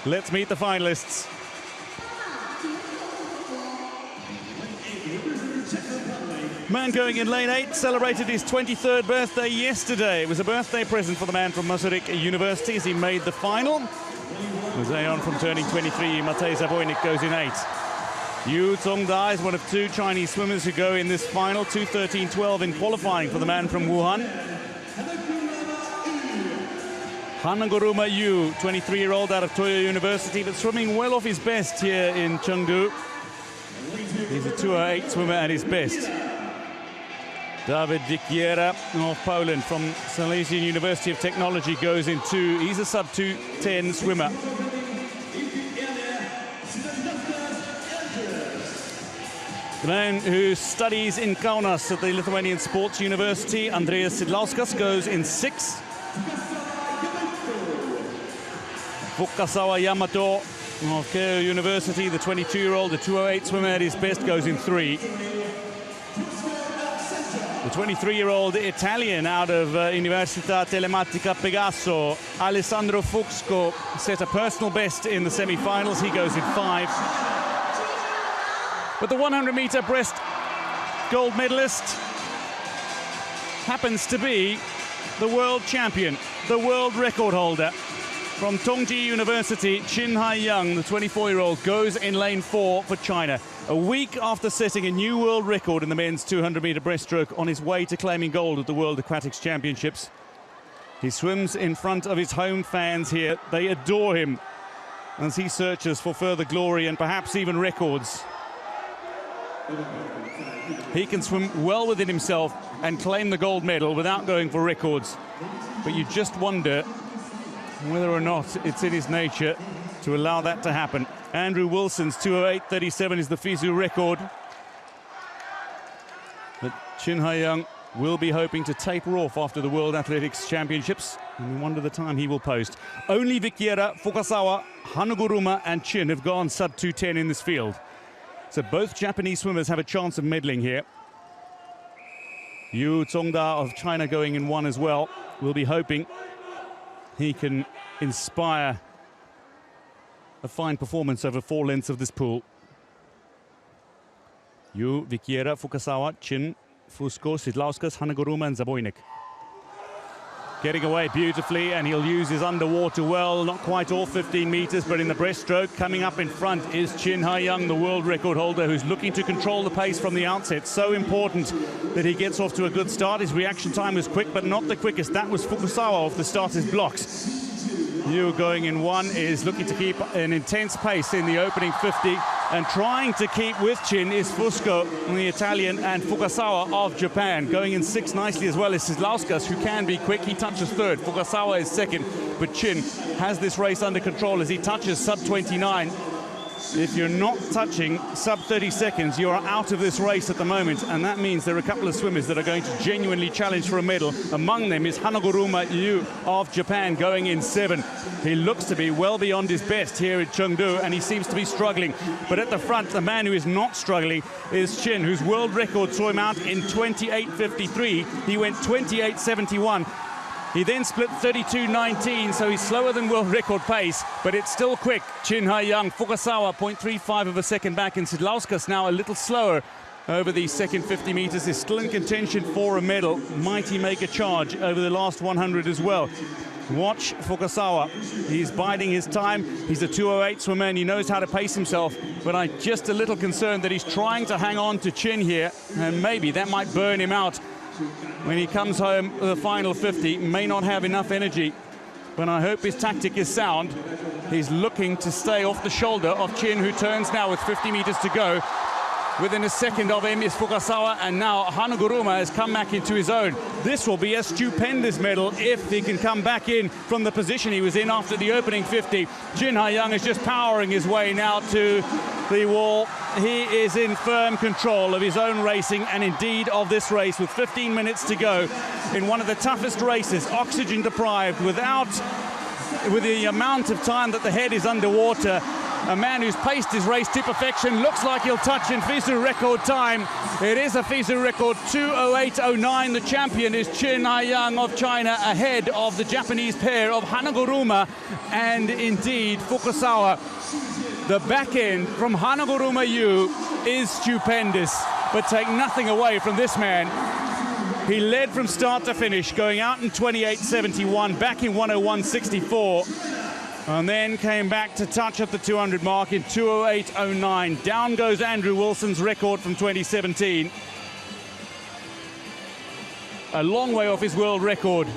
Let's meet the finalists. Man going in lane 8 celebrated his 23rd birthday yesterday. It was a birthday present for the man from Masarykovy University as he made the final. Moving on from turning 23, Matěj Zábojník goes in 8. Yu Zhongda is one of 2 Chinese swimmers who go in this final, 2:13.12 in qualifying for the man from Wuhan. Hanaguruma Yu, 23-year-old out of Toyo University, but swimming well off his best here in Chengdu. He's a 2:08 swimmer at his best. David Vikiera of Poland from Silesian University of Technology goes in 2. He's a sub-2:10 swimmer. The man who studies in Kaunas at the Lithuanian Sports University, Andreas Sidlauskas, goes in 6. Fukasawa Yamato of Keio University, the 22-year-old, the 2:08 swimmer at his best, goes in 3. The 23-year-old Italian out of Università Telematica Pegaso, Alessandro Fuxco, set a personal best in the semi-finals. He goes in 5. But the 100-meter breast gold medalist happens to be the world champion, the world record holder. From Tongji University, Qin Haiyang, the 24-year-old, goes in lane 4 for China. A week after setting a new world record in the men's 200-meter breaststroke on his way to claiming gold at the World Aquatics Championships. He swims in front of his home fans here. They adore him as he searches for further glory and perhaps even records. He can swim well within himself and claim the gold medal without going for records. But you just wonder whether or not it's in his nature to allow that to happen. Andrew Wilson's 2:08.37 is the FISU record. But Qin Haiyang will be hoping to taper off after the World Athletics Championships, and we wonder the time he will post. Only Vikiera, Fukasawa, Hanaguruma and Qin have gone sub-2:10 in this field. So both Japanese swimmers have a chance of medaling here. Yu Zhongda of China going in 1 as well. We'll be hoping he can inspire a fine performance over 4 lengths of this pool. Yu, Vikiera, Fukasawa, Qin, Fuxco, Sidlauskas, Hanaguruma and Zábojník. Getting away beautifully, and he'll use his underwater well. Not quite all 15 meters, but in the breaststroke. Coming up in front is Qin Haiyang, the world record holder, who's looking to control the pace from the outset. So important that he gets off to a good start. His reaction time was quick, but not the quickest. That was Fukasawa off the starter's blocks. Yu going in 1 is looking to keep an intense pace in the opening 50, and trying to keep with Qin is Fuxco, the Italian, and Fukasawa of Japan. Going in 6 nicely as well as Sidlauskas, who can be quick. He touches 3rd. Fukasawa is 2nd, but Qin has this race under control as he touches sub-29. If you're not touching sub-30 seconds, you are out of this race at the moment, and that means there are a couple of swimmers that are going to genuinely challenge for a medal. Among them is Hanaguruma Yu of Japan going in 7. He looks to be well beyond his best here at Chengdu, and he seems to be struggling. But at the front, the man who is not struggling is Qin, whose world record saw him out in 28.53. He went 28.71. He then split 32.19, so he's slower than world record pace, but it's still quick. Qin Haiyang, Fukasawa, 0.35 of a second back, and Sidlauskas now a little slower over the second 50 meters, is still in contention for a medal. Might he make a charge over the last 100 as well? Watch Fukasawa. He's biding his time. He's a 2:08 swimmer, and he knows how to pace himself, but I'm just a little concerned that he's trying to hang on to Qin here, and maybe that might burn him out when he comes home with the final 50. May not have enough energy, but I hope his tactic is sound. He's looking to stay off the shoulder of Qin, who turns now with 50 meters to go. Within a second of him is Fukasawa, and now Hanaguruma has come back into his own. This will be a stupendous medal if he can come back in from the position he was in after the opening 50. Qin Haiyang is just powering his way now to the wall. He is in firm control of his own racing, and indeed of this race, with 15 minutes to go in one of the toughest races, oxygen deprived, with the amount of time that the head is underwater. a man who's paced his race to perfection. Looks like he'll touch in FISU record time. It is a FISU record 2:08.09. The champion is Qin Haiyang of China, ahead of the Japanese pair of Hanagoruma and indeed Fukasawa. The back end from Hanagoruma Yu is stupendous, but take nothing away from this man. He led from start to finish, going out in 28.71, back in 101.64, and then came back to touch at the 200 mark in 2:08.09. Down goes Andrew Wilson's record from 2017. A long way off his world record.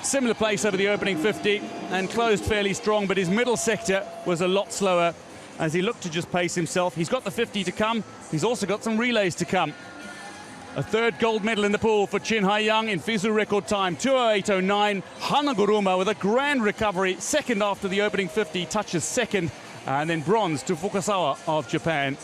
Similar pace over the opening 50 and closed fairly strong, but his middle sector was a lot slower as he looked to just pace himself. He's got the 50 to come. He's also got some relays to come. A third gold medal in the pool for Qin Haiyang in FISU record time, 2:08.09. Hanagoruma with a grand recovery, second after the opening 50, touches second, and then bronze to Fukasawa of Japan.